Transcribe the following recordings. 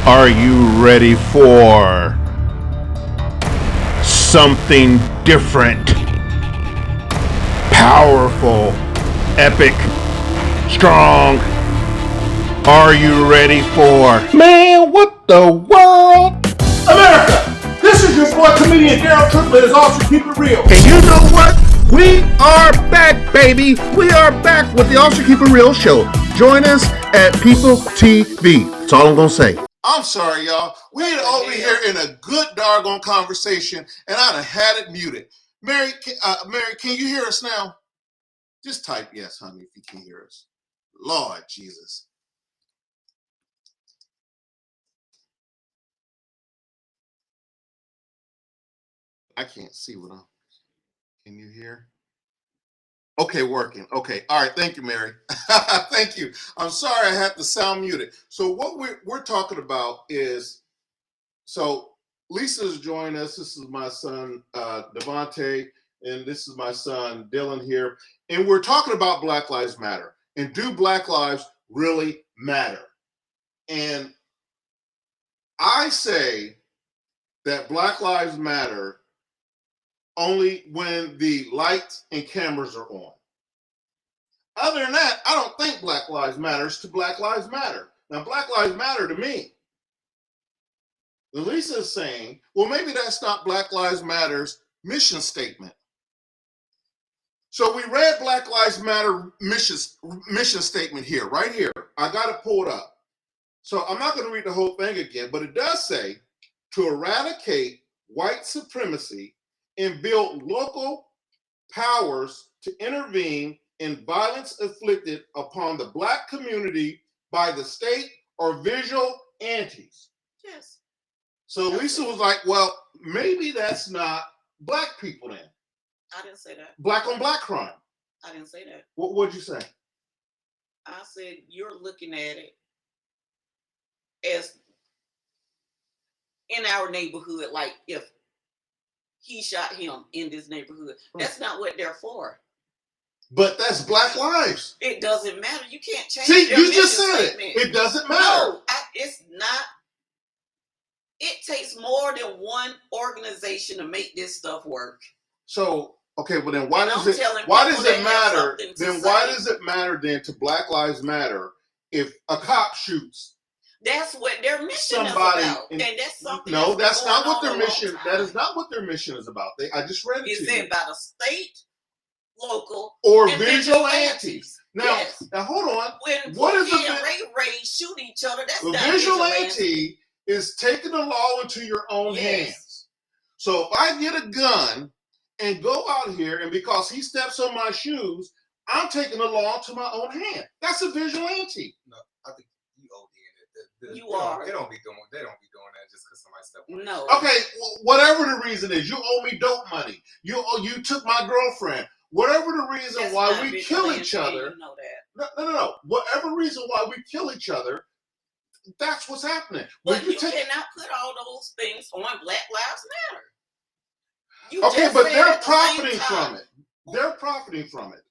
Are you ready for something different, powerful, epic, strong? Are you ready for, man, what the world? America, this is your boy comedian Daryll Triplett. Is also keep it real. And you know what? We are back, baby. We are back with the Also Keep It Real show. Join us at People TV. That's all I'm going to say. I'm sorry, y'all. We're over here in a good doggone conversation, and I done had it muted. Mary, can you hear us now? Just type yes, honey, if you can hear us. Lord Jesus. I can't see what I'm. Can you hear? Okay, working. Okay. All right. Thank you, Mary. Thank you. I'm sorry I had the sound muted. So what we're talking about is, so Lisa's joining us. This is my son Devontae, and this is my son Dylan here, and we're talking about Black Lives Matter. And do Black lives really matter? And I say that Black Lives Matter only when the lights and cameras are on. Other than that, I don't think Black Lives Matters to Black Lives Matter. Now, Black Lives Matter to me. Lisa is saying, well, maybe that's not Black Lives Matter's mission statement. So we read Black Lives Matter mission statement here, right here. I got it pulled up. So I'm not going to read the whole thing again, but it does say to eradicate white supremacy and build local powers to intervene in violence inflicted upon the Black community by the state or vigilantes. Yes. So Lisa was like, well, maybe that's not Black people then. I didn't say that. Black on Black crime. I didn't say that. What'd you say? I said you're looking at it as in our neighborhood, like if he shot him in this neighborhood. That's not what they're for. But that's Black lives. It doesn't matter. You can't change. See, you just said it. It doesn't matter. No, it's not. It takes more than one organization to make this stuff work. So, okay, well then why does it matter? Then why does it matter then to Black Lives Matter if a cop shoots? That's what their mission is about. And that's something. No, that's not what their mission. That is not what their mission is about. I just read it to you. It's said about a state, local, or vigilantes. Now, yes. Now hold on. When what is the Ray shoot each other? That's the not vigilante is taking the law into your own hands. So if I get a gun and go out here, and because he steps on my shoes, I'm taking the law into my own hand. That's a vigilante. No, I think you OD in it. You are. They don't be doing that just because somebody stepped on. No. Okay, whatever the reason is, you owe me dope money. You took my girlfriend. Whatever the reason why we kill each other. You know that. No. Whatever reason why we kill each other, that's what's happening. But you cannot put all those things on Black Lives Matter. Okay, but they're profiting from it. They're profiting from it.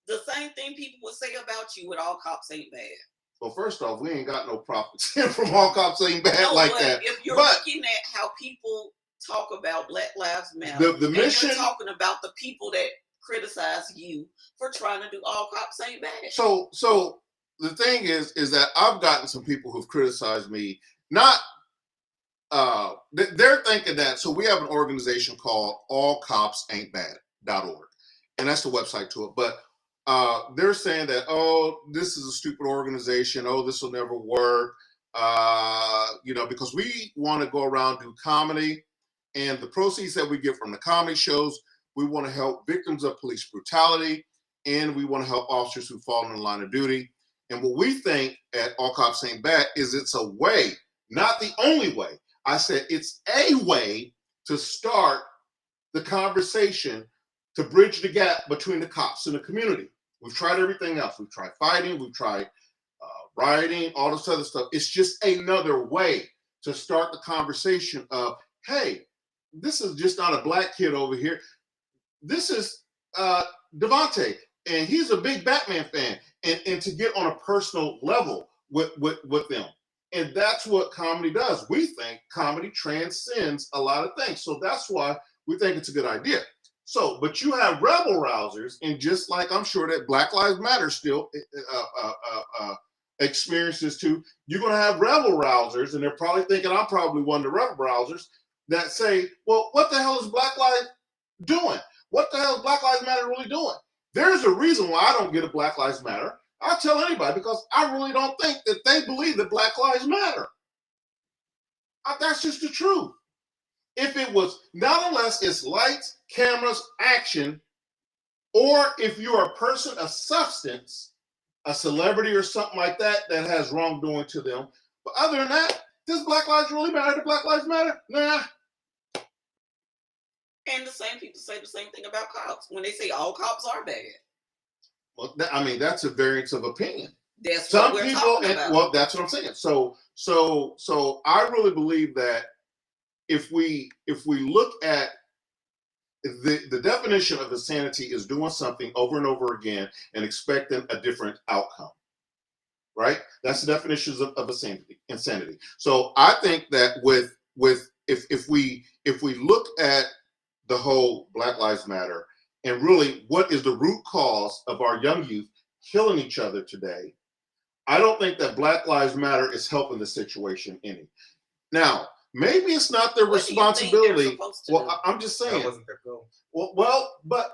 The same thing people would say about you with all cops ain't bad. Well, first off, we ain't got no profits from all cops ain't bad like that. If you're looking at how people talk about Black Lives Matter, the mission, you're talking about the people that criticize you for trying to do all cops ain't bad. So the thing is that I've gotten some people who've criticized me. Not they're thinking that. So we have an organization called allcopsaintbad.org, and that's the website to it. But they're saying that, oh, this is a stupid organization. Oh, this will never work. Because we want to go around and do comedy, and the proceeds that we get from the comedy shows, we want to help victims of police brutality, and we want to help officers who fall in the line of duty. And what we think at All Cops Ain't Bad is it's a way, not the only way. I said it's a way to start the conversation to bridge the gap between the cops and the community. We've tried everything else. We've tried fighting. We've tried rioting, all this other stuff. It's just another way to start the conversation of, hey, this is just not a Black kid over here. This is Devontae, and he's a big Batman fan. And to get on a personal level with them. And that's what comedy does. We think comedy transcends a lot of things. So that's why we think it's a good idea. So, but you have rebel rousers, and just like I'm sure that Black Lives Matter still experiences too, you're going to have rebel rousers, and they're probably thinking I'm probably one of the rebel rousers that say, well, what the hell is Black Lives doing? What the hell is Black Lives Matter really doing? There's a reason why I don't get a Black Lives Matter. I'll tell anybody, because I really don't think that they believe that Black Lives Matter. That's just the truth. If it was, not unless it's lights, cameras, action, or if you're a person of substance, a celebrity or something like that that has wrongdoing to them. But other than that, does Black Lives really matter? Do Black Lives matter? Nah. And the same people say the same thing about cops when they say all cops are bad. Well, I mean, that's a variance of opinion. That's Some what we're people, talking about. well, that's what I'm saying. So I really believe that if we look at the definition of insanity is doing something over and over again and expecting a different outcome, right? That's the definition of insanity. So I think that if we look at the whole Black Lives Matter and really what is the root cause of our young youth killing each other today, I don't think that Black Lives Matter is helping the situation any. Now, maybe it's not their responsibility. Well, I'm just saying. That wasn't their goal. Well, but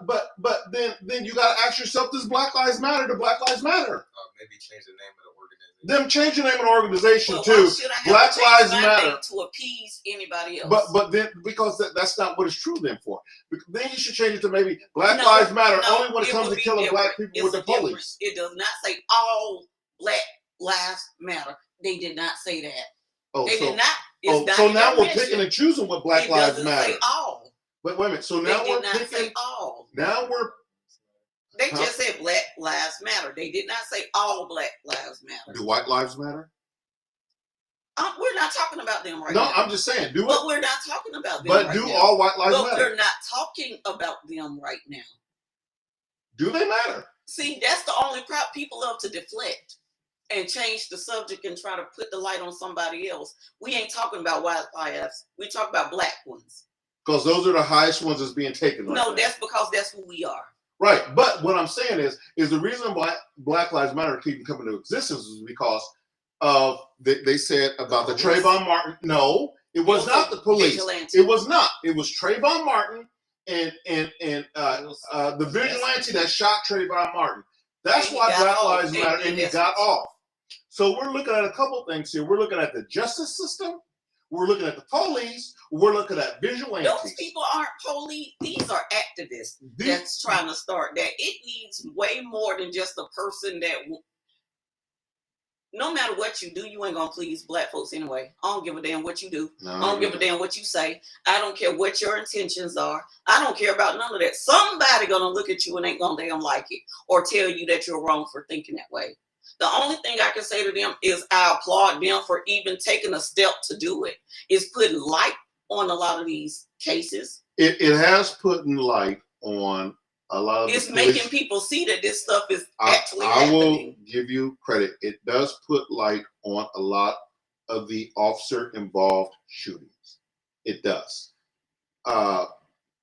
then you got to ask yourself: does Black Lives Matter to Black Lives Matter? Maybe change the name of the organization. Them change the name of the organization well, too. Black Lives Matter to appease anybody else. But then because that's not what it's true then for. Then you should change it to maybe Black Lives Matter only when it comes to killing black people with the police. It does not say all Black Lives Matter. They did not say that. Oh, they so, did not. So now we're picking and choosing what Black Lives Matter. Say all. But wait a minute. So now they we're did not picking. Say all. Now we're. They just said Black Lives Matter. They did not say all Black Lives Matter. Do white lives matter? We're not talking about them right now. No, I'm just saying. But we're not talking about them right now. But do all white lives matter? But we're not talking about them right now. Do they matter? See, that's the only problem. People love to deflect and change the subject and try to put the light on somebody else. We ain't talking about white lives. We talk about black ones. Because those are the highest ones that's being taken right now. That's because that's who we are. Right. But what I'm saying is the reason why Black Lives Matter keep coming into existence is because of they said about the Trayvon Martin. No, it was not the police. Vigilante. It was not. It was Trayvon Martin and the vigilante that shot Trayvon Martin. That's why Black Lives Matter, and he got off. So we're looking at a couple things here. We're looking at the justice system. We're looking at the police. We're looking at vigilantes. Those people aren't police. These are activists that's trying to start that. It needs way more than just a person that, no matter what you do, you ain't going to please black folks anyway. I don't give a damn what you do. No, I don't give a damn what you say. I don't care what your intentions are. I don't care about none of that. Somebody going to look at you and ain't going to damn like it or tell you that you're wrong for thinking that way. The only thing I can say to them is I applaud them for even taking a step to do it. It's putting light on a lot of these cases. It has put light on a lot of. It's making people see that this stuff is actually happening. I will give you credit. It does put light on a lot of the officer-involved shootings. It does.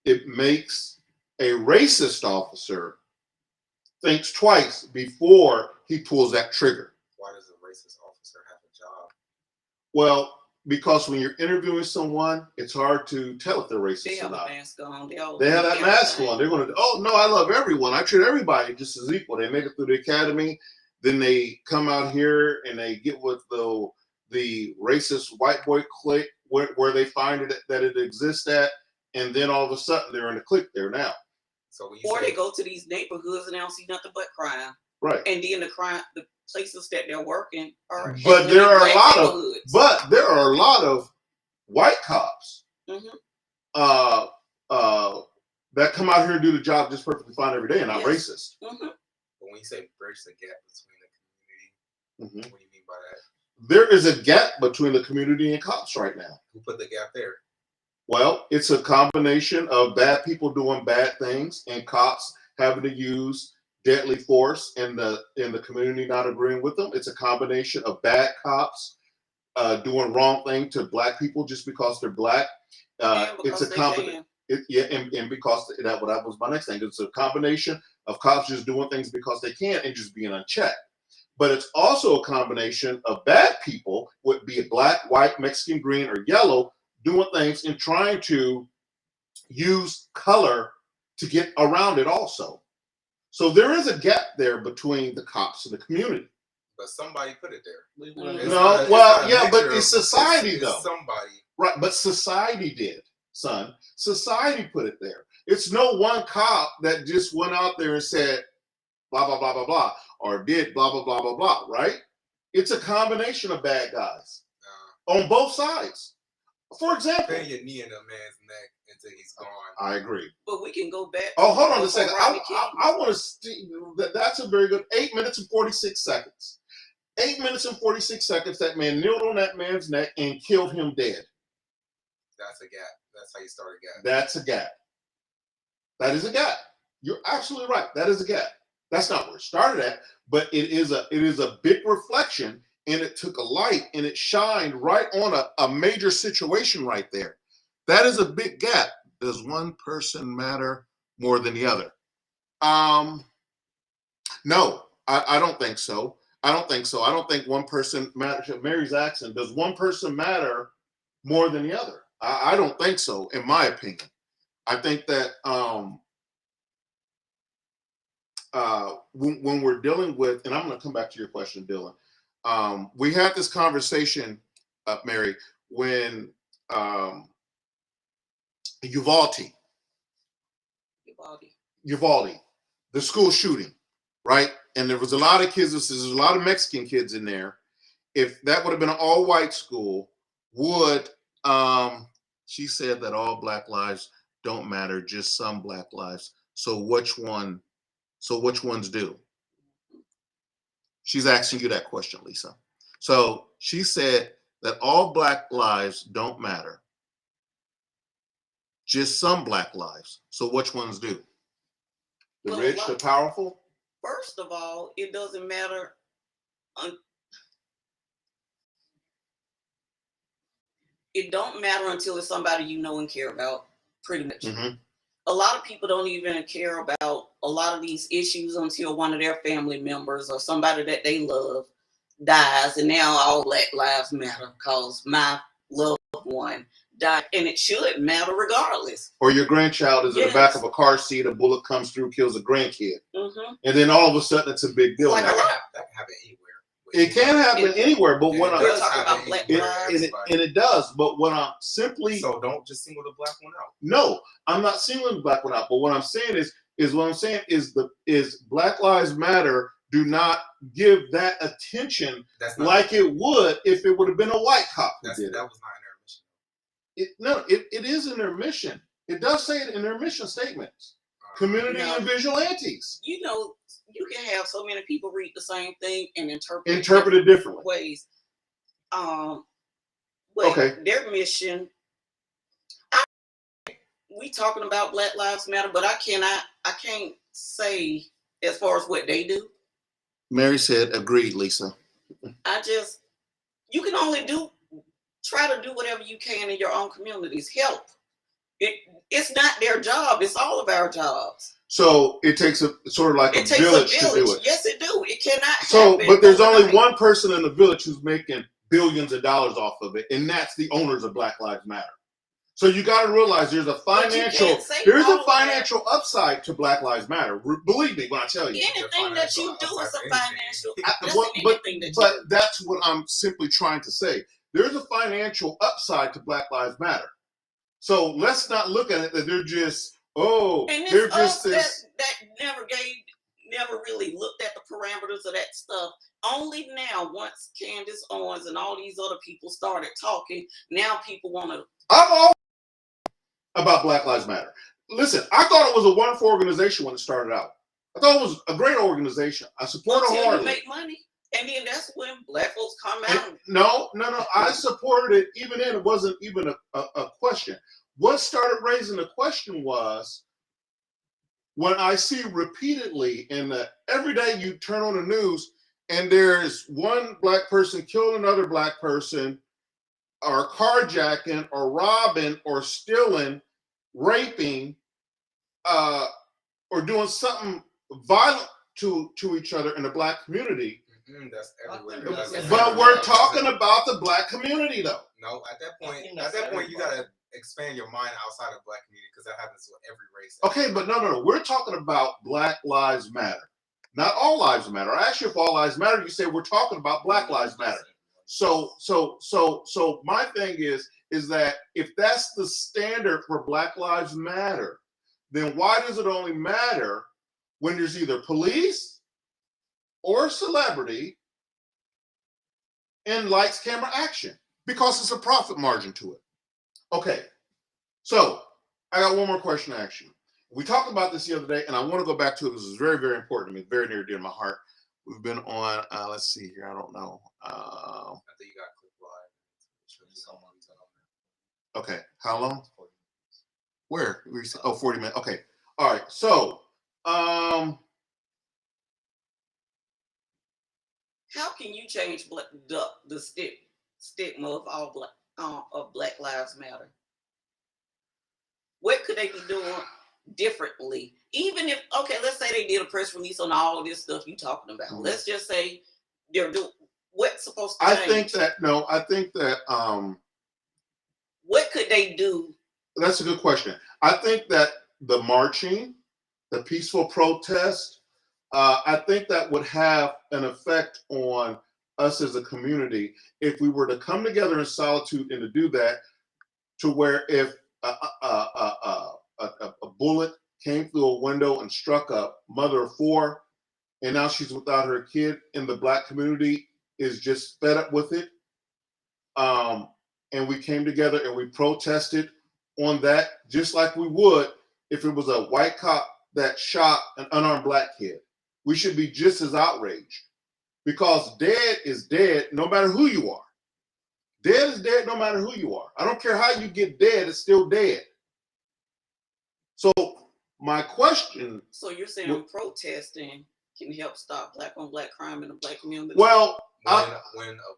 It makes a racist officer thinks twice before he pulls that trigger. Why does a racist officer have a job? Well, because when you're interviewing someone, it's hard to tell if they're racist or not. They have a mask on. They have that mask on. They're going to, oh, no, I love everyone. I treat everybody just as equal. They make it through the academy. Then they come out here and they get with the racist white boy clique where they find it that it exists at. And then all of a sudden they're in the clique there now. So they go to these neighborhoods and they don't see nothing but crime. Right. And then the places that they're working are. But there are a lot of white cops that come out here and do the job just perfectly fine every day and not racist. But when you say bridge the gap between the community, what do you mean by that? There is a gap between the community and cops right now. Who put the gap there? Well, it's a combination of bad people doing bad things and cops having to use deadly force and the community not agreeing with them. It's a combination of bad cops doing wrong thing to black people just because they're black. It's a combination. And because that was my next thing. It's a combination of cops just doing things because they can and just being unchecked. But it's also a combination of bad people, would be black, white, Mexican, green, or yellow, doing things and trying to use color to get around it also. So there is a gap there between the cops and the community. But somebody put it there. But it's society though. Somebody. Right, but society did, son. Society put it there. It's no one cop that just went out there and said blah, blah, blah, blah, blah, or did blah, blah, blah, blah, blah, right? It's a combination of bad guys on both sides. For example, putting your knee in a man's neck until he's gone. I agree. But we can go back. Oh, hold on a second. I want to. That's a very good 8 minutes and 46 seconds. 8 minutes and 46 seconds. That man kneeled on that man's neck and killed him dead. That's a gap. That's how you start a gap. That's a gap. That is a gap. You're absolutely right. That is a gap. That's not where it started at, but it is a big reflection, and it took a light and it shined right on a major situation right there. That is a big gap. Does one person matter more than the other? No, I don't think so. I don't think one person matters. Mary's asking, does one person matter more than the other? I don't think so, in my opinion. I think that when we're dealing with, and I'm going to come back to your question, Dylan. We had this conversation, Mary, when Uvalde, the school shooting, right? And there was a lot of kids. There's a lot of Mexican kids in there. If that would have been an all-white school, would she said that all black lives don't matter, just some black lives. So which ones do? She's asking you that question, Lisa. So she said that all black lives don't matter, just some black lives. So which ones do? The rich, the powerful? First of all, it doesn't matter. It don't matter until it's somebody you know and care about, pretty much. Mm-hmm. A lot of people don't even care about a lot of these issues until one of their family members or somebody that they love dies, and now all black lives matter because my loved one died, and it should matter regardless. Or your grandchild is in the back of a car seat, a bullet comes through, kills a grandkid, and then all of a sudden it's a big deal. Like that can happen anywhere. It can happen anywhere, but when we're talking about black lives, and it does. But when I'm simply don't just single the black one out. No, I'm not singling the black one out. But what I'm saying is Black Lives Matter. Do not give that attention like it would if it would have been a white cop who did it. That was not in their mission. It is in their mission. It does say it in their mission statements. Community and vigilantes. You know, you can have so many people read the same thing and interpret it differently ways. Okay. Their mission. We talking about Black Lives Matter, but I can't say as far as what they do. Mary said, agreed, Lisa. You can only try to do whatever you can in your own communities. Help. It's not their job. It's all of our jobs. So it takes a sort of like a village to do it. Yes, it do. It cannot happen. But there's only one person in the village who's making billions of dollars off of it, and that's the owners of Black Lives Matter. So you got to realize there's a financial upside to Black Lives Matter. Believe me when I tell you. Anything that you do is a financial. But that's what I'm simply trying to say. There's a financial upside to Black Lives Matter. So let's not look at it that they're just they're just this. That never really looked at the parameters of that stuff. Only now, once Candace Owens and all these other people started talking, now people want to. I'm all about Black Lives Matter. Listen, I thought it was a wonderful organization when it started out. I thought it was a great organization. I support it hardly. You make money, and then that's when black folks come out. No. I supported it even then. It wasn't even a question. What started raising the question was when I see repeatedly every day you turn on the news, and there's one black person killing another black person, or carjacking, or robbing, or stealing, raping, or doing something violent to each other in the black community. That's I everywhere. think that's But we're talking about the black community, though. No, at that point, you gotta expand your mind outside of black community because that happens with every race. Okay, but no. We're talking about Black Lives Matter. Not all lives matter. I ask you if all lives matter. You say we're talking about Black Lives Matter. So my thing is that if that's the standard for Black Lives Matter, then why does it only matter when there's either police or celebrity in lights, camera, action? Because it's a profit margin to it. Okay, so I got one more question to ask you. We talked about this the other day, and I want to go back to it. This is very, very important to me, very near and dear to my heart. We've been on, let's see here, I don't know. I think you got click live. Okay, how long? Where? 40 minutes. Okay, all right. So, How can you change the stigma of all Black Lives Matter? What could they be doing differently? Even if, okay, let's say they did a press release on all this stuff you talking about. Let's just say they're doing what's supposed to change. I think that what could they do? That's a good question. I think that the marching, the peaceful protest, I think that would have an effect on us as a community if we were to come together in solitude and to do that, to where if a bullet came through a window and struck a mother of four, and now she's without her kid, and the black community is just fed up with it, and we came together and we protested on that, just like we would if it was a white cop that shot an unarmed black kid. We should be just as outraged, because dead is dead no matter who you are. Dead is dead no matter who you are. I don't care how you get dead, it's still dead. So my question... So you're saying protesting can help stop black on black crime in the black community? Well, when a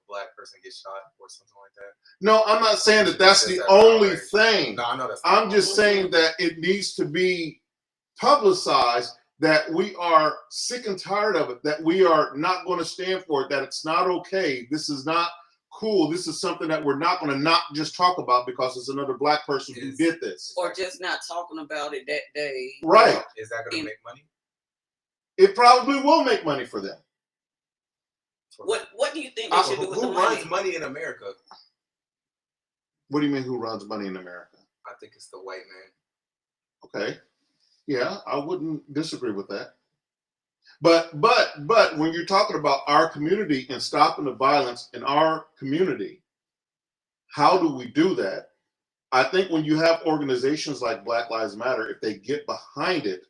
black person gets shot or something like that? No, I'm not saying that that's the only thing. No, I know that's I'm just saying that it needs to be publicized that we are sick and tired of it, that we are not going to stand for it, that it's not okay. This is not cool. This is something that we're not going to not just talk about because it's another black person who did this. Or just not talking about it that day. Right. Is that going to make money? It probably will make money for them. What do you think they should do with the money? Who runs money in America? What do you mean, who runs money in America? I think it's the white man. Okay. Yeah, I wouldn't disagree with that. But when you're talking about our community and stopping the violence in our community, how do we do that? I think when you have organizations like Black Lives Matter, if they get behind it,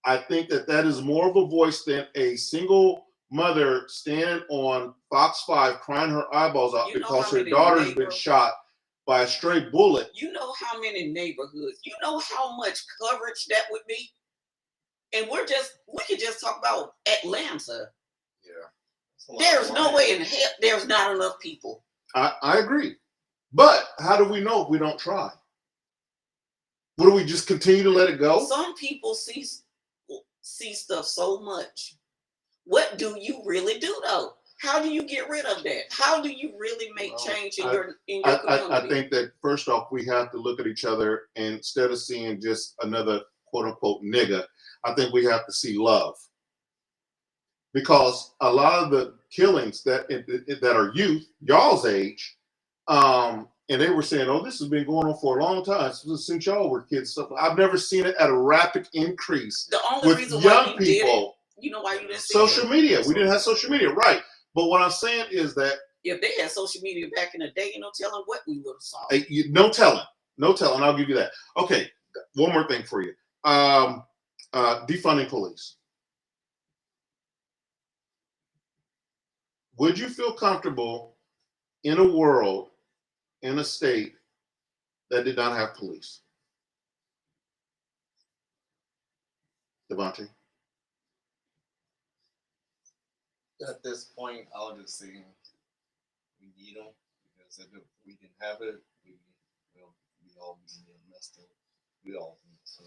I think that is more of a voice than a single mother standing on Fox 5 crying her eyeballs out because her daughter's been shot by a stray bullet. You know how many neighborhoods, you know how much coverage that would be? And we could just talk about Atlanta. Yeah. There's no way in hell there's not enough people. I agree. But how do we know if we don't try? What, do we just continue to let it go? Some people see stuff so much. What do you really do though? How do you get rid of that? How do you really make change in your community? I think that first off, we have to look at each other, and instead of seeing just another quote unquote nigga, I think we have to see love. Because a lot of the killings that are youth, y'all's age, and they were saying, oh, this has been going on for a long time since y'all were kids. Stuff. I've never seen it at a rapid increase. The only with reason young why you people. You know why you didn't see social media. We didn't have social media, right? But what I'm saying is that if they had social media back in the day, you know, telling what we would have saw. No telling. I'll give you that. Okay, one more thing for you. Defunding police. Would you feel comfortable in a world, in a state that did not have police? Devontae? At this point, I'll just say we need them because if we didn't have it, we all be messed up. We all be. So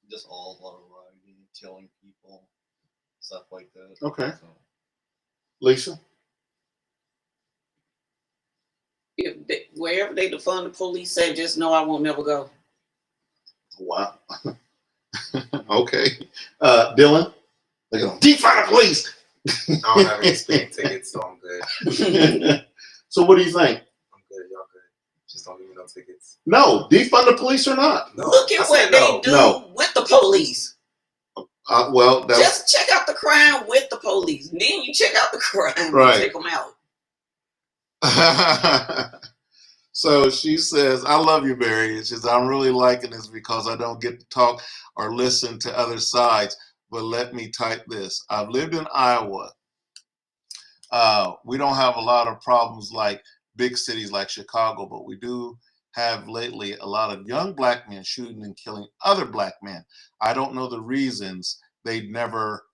just all a lot of rioting, killing people, stuff like that. Okay. So, Lisa? If wherever they defund the police, say just know I won't never go. Wow. Okay. Dylan? They're going to defund the police. I don't have any speeding tickets, so I'm good. So what do you think? I'm good. Y'all good. Just don't give me no tickets. No, defund the police or not? No, Look at what they do No. with the police. Well, Just check out the crime with the police. Then you check out the crime Right. and take them out. So she says, I love you, Barry. She says, I'm really liking this because I don't get to talk or listen to other sides, but let me type this. I've lived in Iowa. We don't have a lot of problems like big cities like Chicago, but we do have lately a lot of young black men shooting and killing other black men. I don't know the reasons. They'd never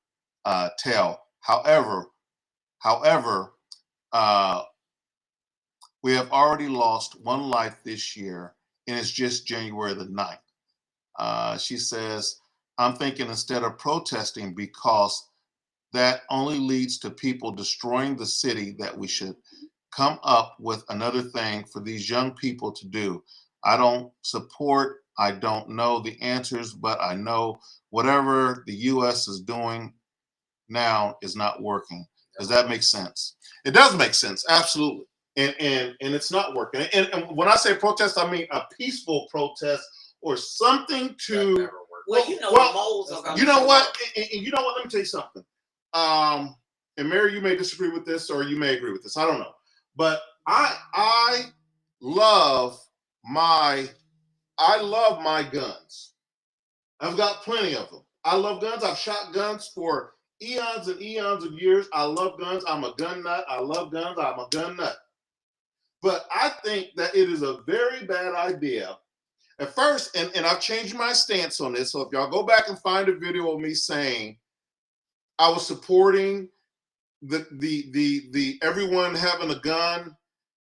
tell. However, we have already lost one life this year, and it's just January the 9th. She says, I'm thinking instead of protesting, because that only leads to people destroying the city, that we should come up with another thing for these young people to do. I don't know the answers, but I know whatever the U.S. is doing now is not working. Does that make sense? It does make sense, absolutely. And it's not working. And when I say protest, I mean a peaceful protest or something to. Well, the moles are going to. You know what? And you know what? Let me tell you something. And Mary, you may disagree with this, or you may agree with this. I don't know. But I love my guns. I've got plenty of them. I love guns. I've shot guns for eons and eons of years. I love guns. I'm a gun nut. I love guns. I'm a gun nut. But I think that it is a very bad idea. At first, and I've changed my stance on this. So if y'all go back and find a video of me saying I was supporting the everyone having a gun,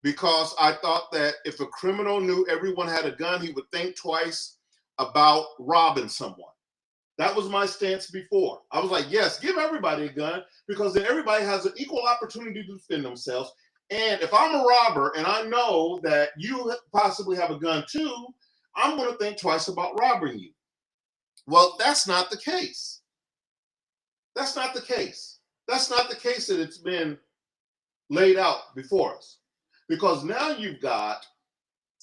because I thought that if a criminal knew everyone had a gun, he would think twice about robbing someone. That was my stance before. I was like, yes, give everybody a gun, because then everybody has an equal opportunity to defend themselves. And if I'm a robber and I know that you possibly have a gun too, I'm going to think twice about robbing you. Well, that's not the case. That's not the case. That's not the case that it's been laid out before us. Because now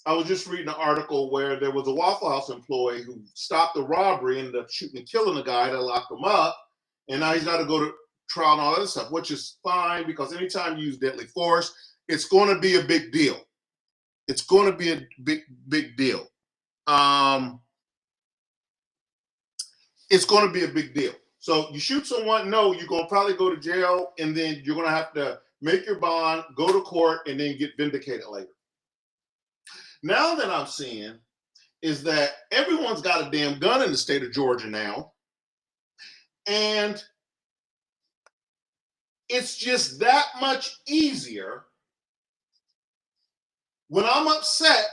I was just reading an article where there was a Waffle House employee who stopped a robbery, ended up shooting and killing a guy that locked him up, and now he's got to go to trial and all that stuff, which is fine, because anytime you use deadly force, it's going to be a big deal. It's going to be a big deal. It's going to be a big deal. So you shoot someone, no, you're going to probably go to jail, and then you're going to have to make your bond, go to court, and then get vindicated later. Now that I'm seeing is that everyone's got a damn gun in the state of Georgia now, and it's just that much easier when I'm upset,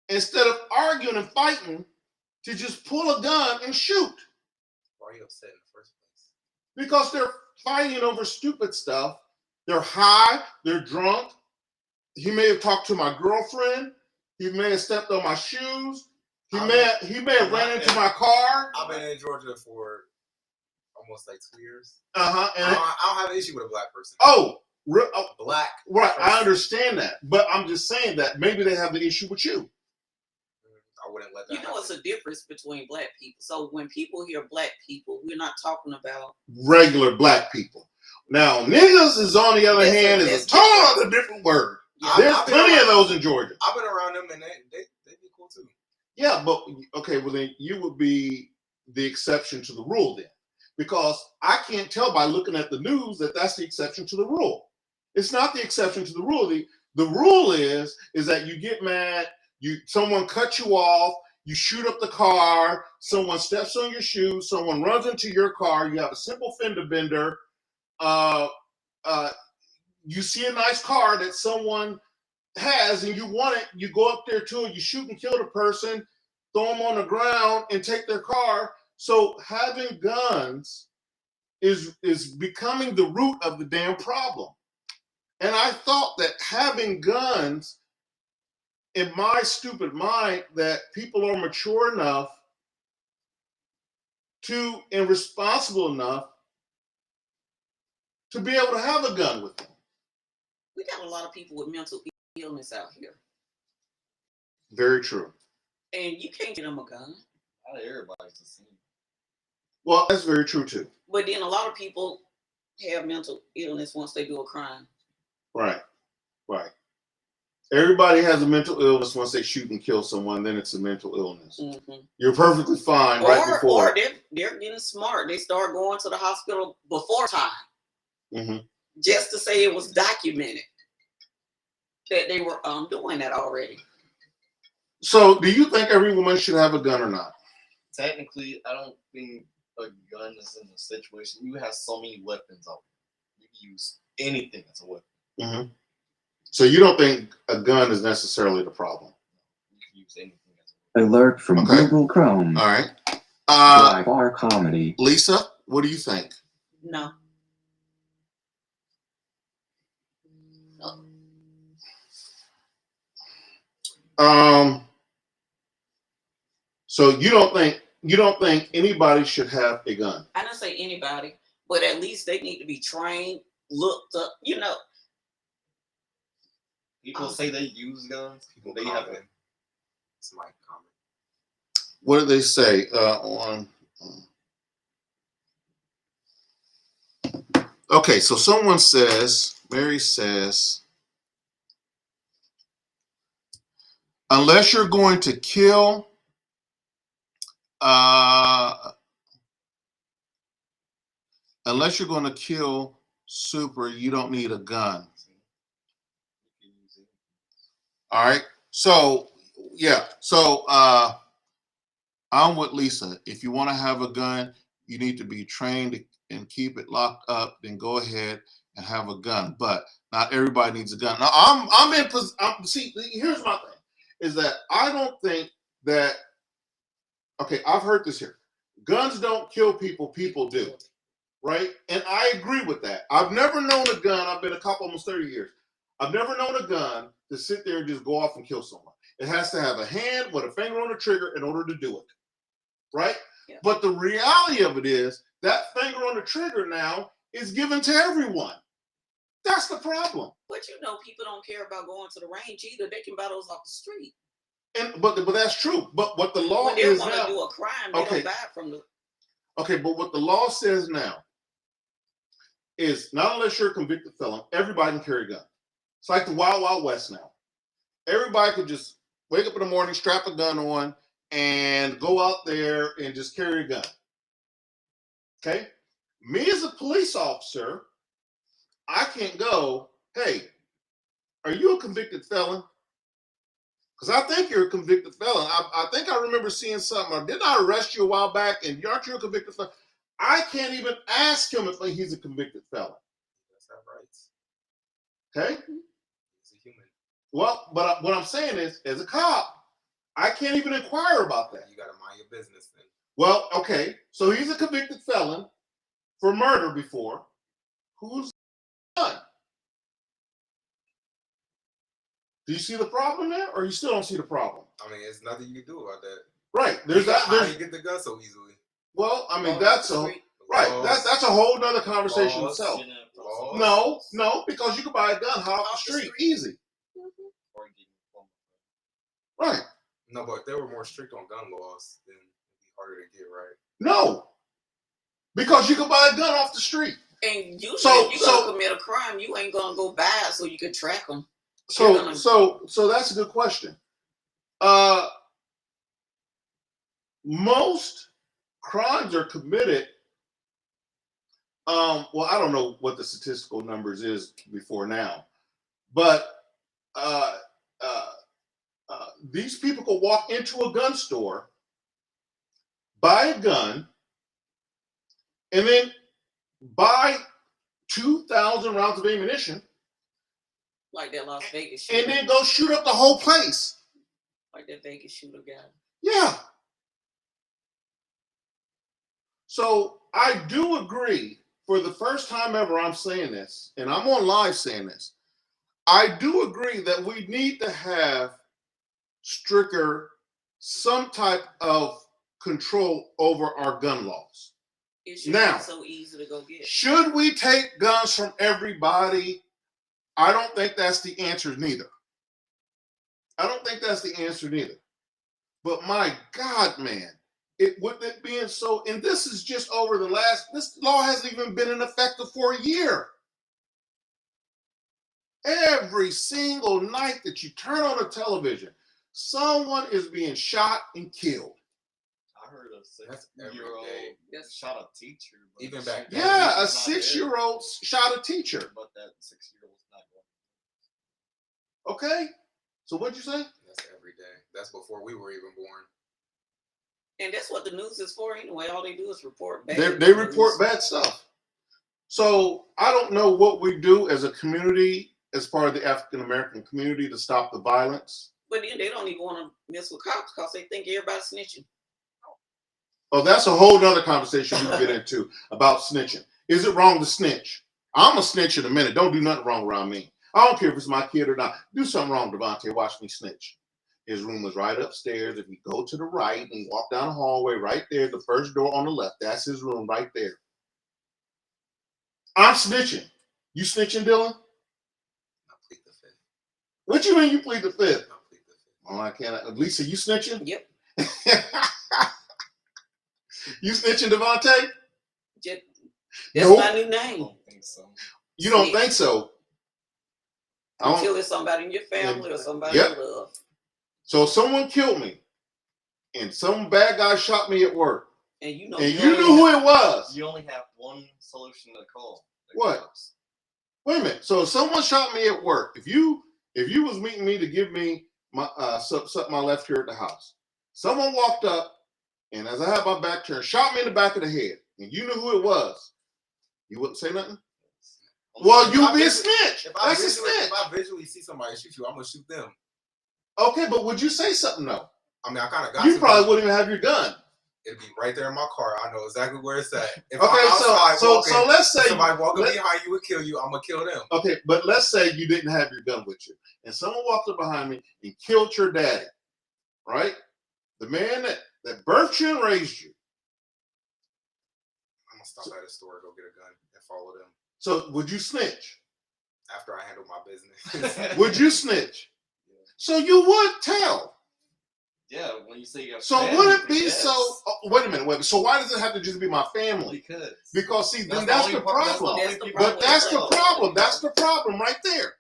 instead of arguing and fighting, to just pull a gun and shoot. Why are you upset in the first place? Because they're fighting over stupid stuff. They're high, they're drunk. He may have talked to my girlfriend. He may have stepped on my shoes. He may have ran into my car. I've been in Georgia for almost like 2 years. And I don't have an issue with a black person. Black. Right, I understand that. But I'm just saying that maybe they have the issue with you. I wouldn't let that happen. It's a difference between black people. So when people hear black people, we're not talking about regular black people. Now, niggas is, on the other hand, is a totally different word. Yeah, there's plenty of those in Georgia. I've been around them, and they be cool too. Yeah, but okay, well then you would be the exception to the rule then, because I can't tell by looking at the news that that's the exception to the rule. It's not the exception to the rule. The rule is that you get mad, someone cuts you off, you shoot up the car, someone steps on your shoes, someone runs into your car, you have a simple fender bender, You see a nice car that someone has and you want it, you go up there to it, you shoot and kill the person, throw them on the ground and take their car. So having guns is becoming the root of the damn problem. And I thought that having guns, in my stupid mind, that people are mature enough to and responsible enough to be able to have a gun with them. We got a lot of people with mental illness out here. Very true. And you can't get them a gun. Not everybody's the same. Well, that's very true too. But then a lot of people have mental illness once they do a crime. Right. Everybody has a mental illness once they shoot and kill someone, then it's a mental illness. Mm-hmm. You're perfectly fine right before. Or they're getting smart. They start going to the hospital before time. Mm-hmm. Just to say it was documented that they were doing that already. So do you think every woman should have a gun or not? Technically, I don't think a gun is in a situation. You have so many weapons out there. You can use anything as a weapon. Mm-hmm. So you don't think a gun is necessarily the problem? You can use anything as a weapon. Alert from Google Chrome. All right. Bar comedy. Lisa, what do you think? No. So you don't think anybody should have a gun? I don't say anybody, but at least they need to be trained, looked up, People say they use guns. They have it. It's my comment. What do they say on? Okay, so someone says, Mary says, unless you're going to kill, Super, you don't need a gun. All right. So yeah. So I'm with Lisa. If you want to have a gun, you need to be trained and keep it locked up. Then go ahead and have a gun. But not everybody needs a gun. Now see. Here's my thing: is that I don't think that. Okay, I've heard this here. Guns don't kill people. People do. Right? And I agree with that. I've never known a gun. I've been a cop almost 30 years. I've never known a gun to sit there and just go off and kill someone. It has to have a hand with a finger on the trigger in order to do it. Right? Yeah. But the reality of it is that finger on the trigger now is given to everyone. That's the problem. But people don't care about going to the range either. They can buy those off the street. But that's true. But what the law when they is want now, to do a crime, they don't buy it from the. Okay, but what the law says now is not unless you're a convicted felon, everybody can carry a gun. It's like the Wild Wild West now. Everybody could just wake up in the morning, strap a gun on, and go out there and just carry a gun. Okay? Me as a police officer, I can't go, hey, are you a convicted felon? Because I think you're a convicted felon. I think I remember seeing something. Or didn't I arrest you a while back? And aren't you a convicted felon? I can't even ask him if he's a convicted felon. That's our rights. Okay? He's a human. Well, but what I'm saying is, as a cop, I can't even inquire about that. You got to mind your business then. Well, okay. So he's a convicted felon for murder before. Who's done? Do you see the problem there, or you still don't see the problem? I mean, there's nothing you can do about that. Right. There's that. How you get the gun so easily? Well, I mean, that's a right. That's a whole nother conversation itself. No, because you can buy a gun hot off the street, easy. Right. No, but if they were more strict on gun laws, then it'd be harder to get, right? No, because you can buy a gun off the street. And usually, if you're gonna commit a crime, you ain't gonna go buy it so you can track them. So that's a good question. Most crimes are committed. Well, I don't know what the statistical numbers is before now, but these people could walk into a gun store, buy a gun, and then buy 2,000 rounds of ammunition Like that Las Vegas shooter. and then go shoot up the whole place. Like that Vegas shooter guy. Yeah. So I do agree, for the first time ever I'm saying this, and I'm on live saying this, I do agree that we need to have stricter, some type of control over our gun laws. It should Now, be so easy to go get. should we take guns from everybody? I don't think that's the answer neither. I don't think that's the answer neither. But my God, man, with it being so, and this is just over this law hasn't even been in effect for a year. Every single night that you turn on the television, someone is being shot and killed. I heard a That's every 6-year-old day. shot a teacher. But Even back then. Yeah, a He's not 6-year-old shot a teacher. dead, but that 6-year-old's not going. Okay, so what'd you say? That's every day. That's before we were even born. And that's what the news is for anyway. All they do is report bad. They report bad stuff. So I don't know what we do as a community, as part of the African American community, to stop the violence. But then they don't even want to mess with cops because they think everybody's snitching. Oh, that's a whole nother conversation we can get into about snitching. Is it wrong to snitch? I'm a snitch in a minute. Don't do nothing wrong around me. I don't care if it's my kid or not. Do something wrong, Devontae. Watch me snitch. His room was right upstairs. If you go to the right and walk down the hallway, right there, the first door on the left, that's his room right there. I'm snitching. You snitching, Dylan? I plead the fifth. What you mean you plead the fifth? I plead the fifth. Oh, I can't. Lisa, you snitching? Yep. You snitching, Devontae? Just, Nope. that's my new I name. don't think so. You don't Snitch. think so? I don't- Until it's somebody in your family or somebody Yep. you love. So if someone killed me and some bad guy shot me at work, And you know and you knew who it was. You only have one solution to call. The What? cops. Wait a minute. So if someone shot me at work, if you was meeting me to give me my something my left here at the house, someone walked up and as I had my back turned, shot me in the back of the head, and you knew who it was, you wouldn't say nothing? Well, If you I be a visually- snitch. That's a snitch. If I visually see somebody shoot you, I'm gonna shoot them. Okay, but would you say something though? I mean, I kind of got You to, probably but wouldn't even have your gun. It'd be right there in my car. I know exactly where it's at. If Okay, I'm outside so walking, let's say somebody walking let- behind you would kill you. I'm gonna kill them. Okay, but let's say you didn't have your gun with you, and someone walked up behind me and killed your daddy, right? The man that birthed you and raised you. I'm gonna stop at a store, go get a gun, and follow them So would you snitch? after I handle my business. Would you snitch? So you would tell. Yeah, when you say you have So family, would it be yes. so? Oh, wait a minute. So why does it have to just be my family? Because see, then that's the problem. That's the But that's the problem. problem. That's the problem right there.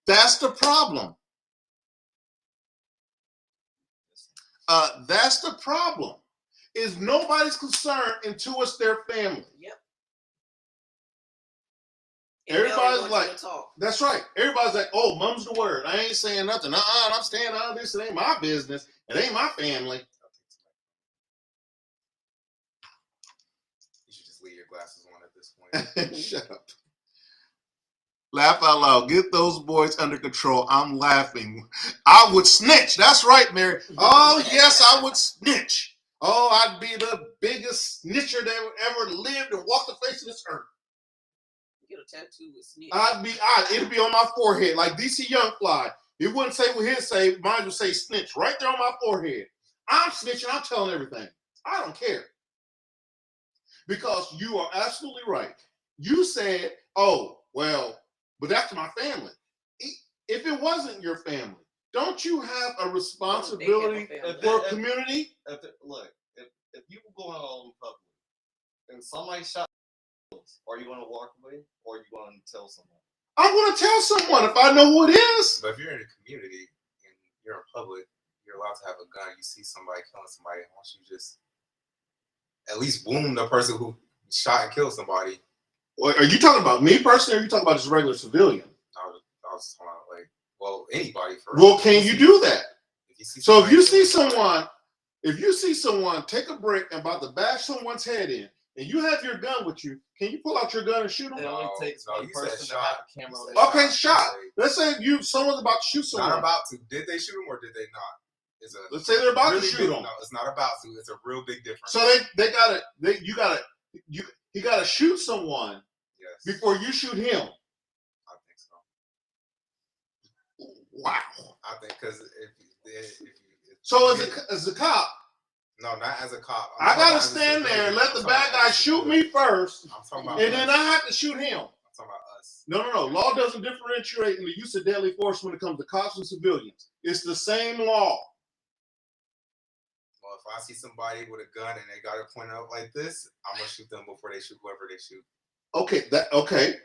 That's the problem. That's the problem. Is nobody's concerned until it's their family. Yep. Everybody's And like, talk. that's right. Everybody's like, oh, mum's the word. I ain't saying nothing. I'm staying out of this. It ain't my business. It ain't my family. You should just leave your glasses on at this point. Shut up. Laugh out loud. Get those boys under control. I'm laughing. I would snitch. That's right, Mary. Oh, yes, I would snitch. Oh, I'd be the biggest snitcher that ever lived and walked the face of this earth. Get a tattoo with snitch. It'd be on my forehead like DC Young Fly. It wouldn't say what his say. Mine would say snitch right there on my forehead. I'm snitching. I'm telling everything. I don't care. Because you are absolutely right. You said, oh, well, but that's my family. If it wasn't your family, don't you have a responsibility for a community? If you were going out in public and somebody shot, are you going to walk away or are you going to tell someone? I'm going to tell someone if I know who it is. But if you're in a community and you're in public, you're allowed to have a gun. You see somebody killing somebody, why don't you just at least boom the person who shot and killed somebody? Are you talking about me personally, or are you talking about just a regular civilian? I was talking about, like, well, anybody. Well, can you do that? If you see So if you see somebody- someone take a brick and about to bash someone's head in, and you have your gun with you, can you pull out your gun and shoot It him? only takes one you said person to shot. have a camera. You on said their Okay, shot. Let's say someone's about to shoot someone. Not about to. Did they shoot him or did they not? It's a Let's say they're about really to shoot big, him. No, it's not about to. It's a real big difference. So he gotta shoot someone before you shoot him. I think so. Wow. I think because if you So as a cop, no, not as a cop. I gotta stand there and let the bad guy shoot me first, I'm talking about and us. then I have to shoot him. I'm talking about us. No. Law doesn't differentiate in the use of deadly force when it comes to cops and civilians. It's the same law. Well, if I see somebody with a gun and they got it pointed up like this, I'm gonna shoot them before they shoot whoever they shoot. Okay.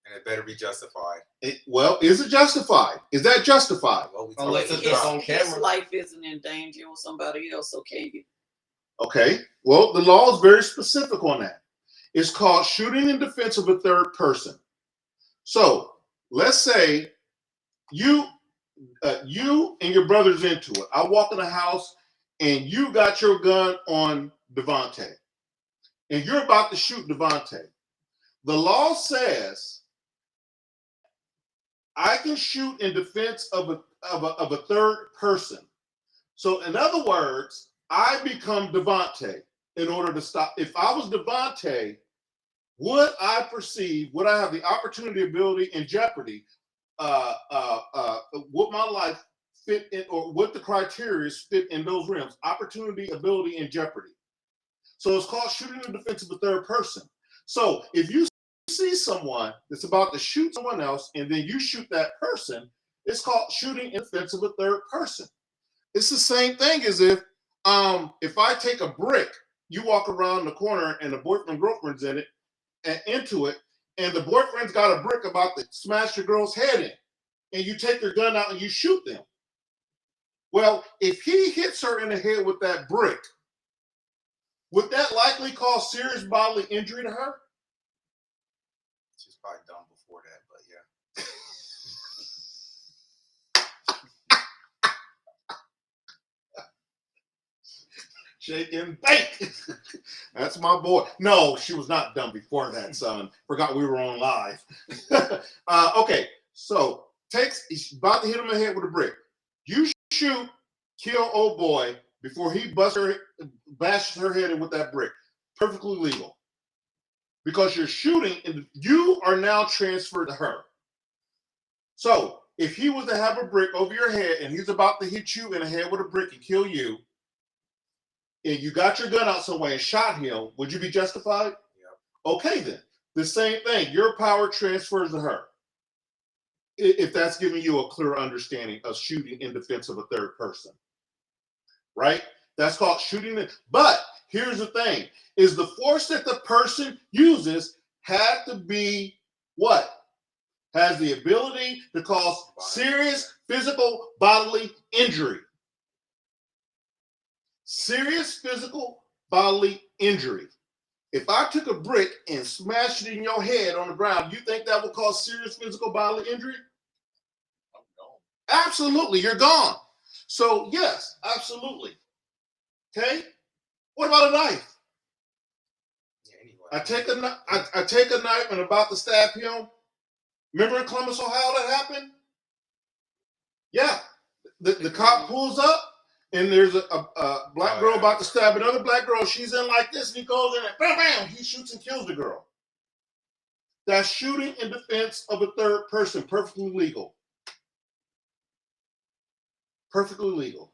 And it better be justified. Is it justified? Is that justified? Well, Unless it's on His camera. life isn't in danger or somebody else, so can you? Okay. Well, the law is very specific on that. It's called shooting in defense of a third person. So let's say you and your brother's into it. I walk in the house and you got your gun on Devontae, and you're about to shoot Devontae. The law says I can shoot in defense of a third person. So in other words, I become Devontae in order to stop. If I was Devontae, would I have the opportunity, ability, and jeopardy? Would my life fit in, or what the criteria fit in those realms? Opportunity, ability, and jeopardy. So it's called shooting in defense of a third person. So if you see someone that's about to shoot someone else and then you shoot that person, it's called shooting in defense of a third person. It's the same thing as if I take a brick, you walk around the corner and the boyfriend girlfriend's in it and into it, and the boyfriend's got a brick about to smash your girl's head in, and you take your gun out and you shoot them. Well, if he hits her in the head with that brick, would that likely cause serious bodily injury to her? She's probably done before that, but yeah. Shake and bake. That's my boy. No, she was not done before that, son. Forgot we were on live. Okay, so he's about to hit him in the head with a brick. You shoot, kill old boy before he bashes her head in with that brick. Perfectly legal. Because you're shooting and you are now transferred to her. So if he was to have a brick over your head and he's about to hit you in the head with a brick and kill you, and you got your gun out somewhere and shot him, would you be justified? Yeah. Okay, then. The same thing. Your power transfers to her. If that's giving you a clear understanding of shooting in defense of a third person. Right? That's called shooting. But here's the thing. Is the force that the person uses had to be what? Has the ability to cause serious physical bodily injury. Serious physical bodily injury. If I took a brick and smashed it in your head on the ground, you think that would cause serious physical bodily injury? I'm gone. Absolutely, you're gone. So yes, absolutely. Okay. What about a knife? Yeah, anyway. I take a knife and about to stab him. Remember in Columbus, Ohio, that happened? Yeah. The cop pulls up. And there's a black girl about to stab another black girl. She's in like this, and he goes in and bam, bam, he shoots and kills the girl. That's shooting in defense of a third person, perfectly legal. Perfectly legal.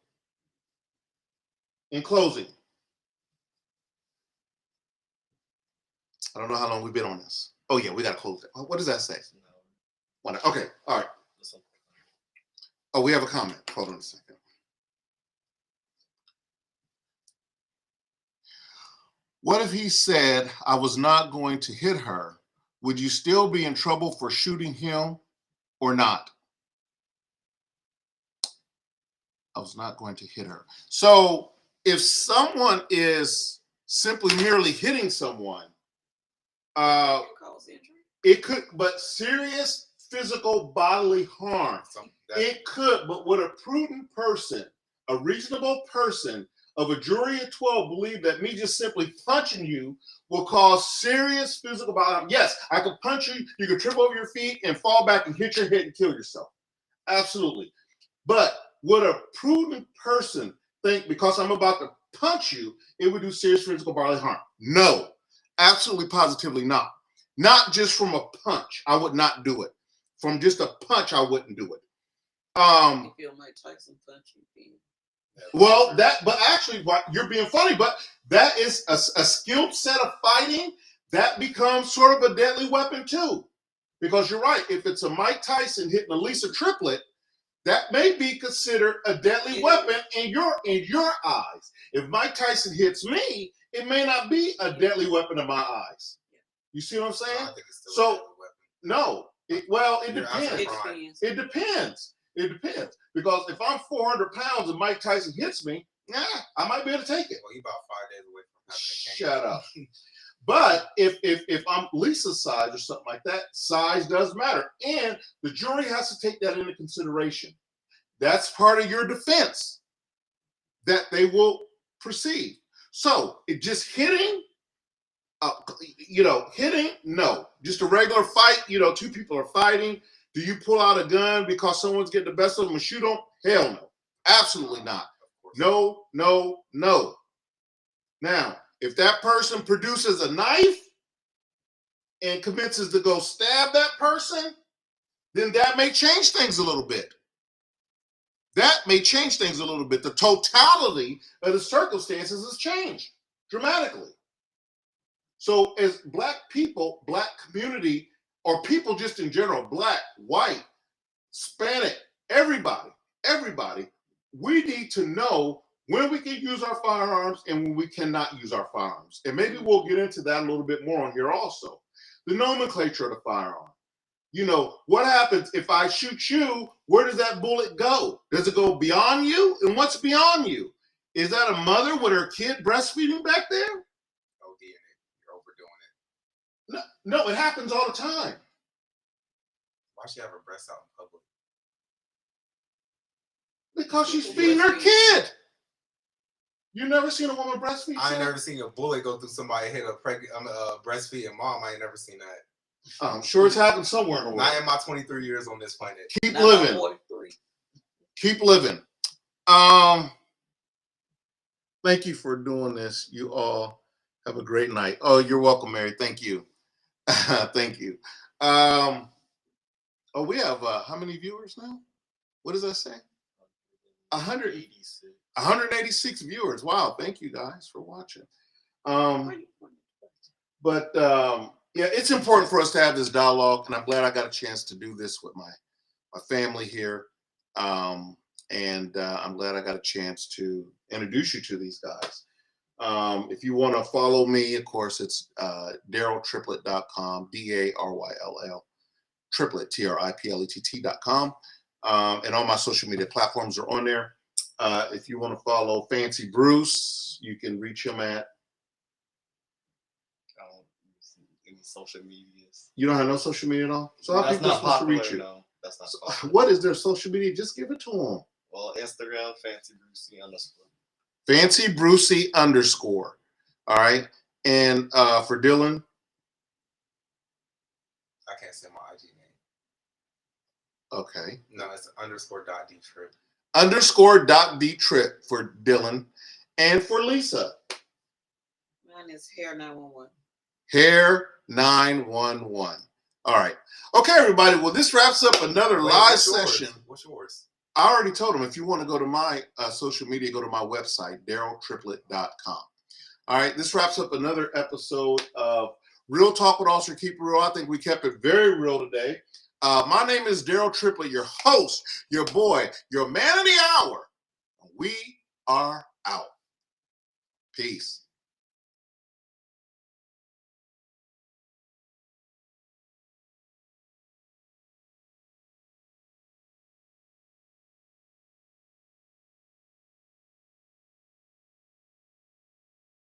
In closing, I don't know how long we've been on this. Oh yeah, we gotta close it. What does that say? Okay, all right. Oh, we have a comment. Hold on a second. What if he said, I was not going to hit her? Would you still be in trouble for shooting him or not? I was not going to hit her. So if someone is simply merely hitting someone, it could, but serious physical bodily harm. It could, but with a prudent person, a reasonable person, of a jury of 12 believe that me just simply punching you will cause serious physical violence. Yes, I could punch you, you could trip over your feet and fall back and hit your head and kill yourself. Absolutely. But would a prudent person think because I'm about to punch you, it would do serious physical bodily harm? No, absolutely positively not. Not just from a punch. I would not do it. From just a punch, I wouldn't do it. You feel Mike Tyson punch you. Well, but actually, you're being funny, but that is a skilled set of fighting that becomes sort of a deadly weapon too. Because you're right, if it's a Mike Tyson hitting a Lisa Triplett, that may be considered a deadly weapon in your eyes. If Mike Tyson hits me, it may not be a deadly weapon in my eyes. You see what I'm saying? No, I think it's still a deadly weapon. No. It depends. It It depends. It depends. Because if I'm 400 pounds and Mike Tyson hits me, I might be able to take it. Well, you're about 5 days away from having a cane. Shut up. But if I'm Lisa's size or something like that, size does matter. And the jury has to take that into consideration. That's part of your defense that they will proceed. So it just hitting, no. Just a regular fight, two people are fighting. Do you pull out a gun because someone's getting the best of them and shoot them? Hell no. Absolutely not. No, no, no. Now, if that person produces a knife and commences to go stab that person, then that may change things a little bit. That may change things a little bit. The totality of the circumstances has changed dramatically. So as Black people, Black community, or people just in general, Black, white, Hispanic, everybody, we need to know when we can use our firearms and when we cannot use our firearms. And maybe we'll get into that a little bit more on here also. The nomenclature of the firearm. What happens if I shoot you? Where does that bullet go? Does it go beyond you? And what's beyond you? Is that a mother with her kid breastfeeding back there? OD in it. You're overdoing it. No, it happens all the time. Why she have her breasts out in public? Because she's feeding her kid. You never seen a woman breastfeed? I ain't never seen a bullet go through somebody hit a breastfeeding mom. I ain't never seen that. I'm sure it's happened somewhere in the world. Not in my 23 years on this planet. Keep living. 43. Keep living. Thank you for doing this. You all have a great night. Oh, you're welcome, Mary. Thank you. Thank you. We have how many viewers now? What does that say? 186 viewers. Wow. Thank you guys for watching. Yeah, it's important for us to have this dialogue, and I'm glad I got a chance to do this with my family here. And I'm glad I got a chance to introduce you to these guys. If you want to follow me, of course, it's DarylTriplett.com, DARYLL, Triplett, TRIPLETT.com. And all my social media platforms are on there. If you want to follow Fancy Bruce, you can reach him at. Any social medias. You don't have no social media at all? So how people are supposed to reach you? No, that's not popular. What is their social media? Just give it to them. Well, Instagram, _. Fancy Brucey _. All right. And for Dylan? I can't say my IG name. Okay. No, it's _.dtrip. _.dtrip for Dylan. And for Lisa? Mine is Hair 911. Hair 911. All right. Okay, everybody. Well, this wraps up another live session. What's yours? I already told them, if you want to go to my social media, go to my website, DarylTriplett.com. All right. This wraps up another episode of Real Talk with Officer Keep It Real. I think we kept it very real today. My name is Daryll Triplett, your host, your boy, your man of the hour. We are out. Peace.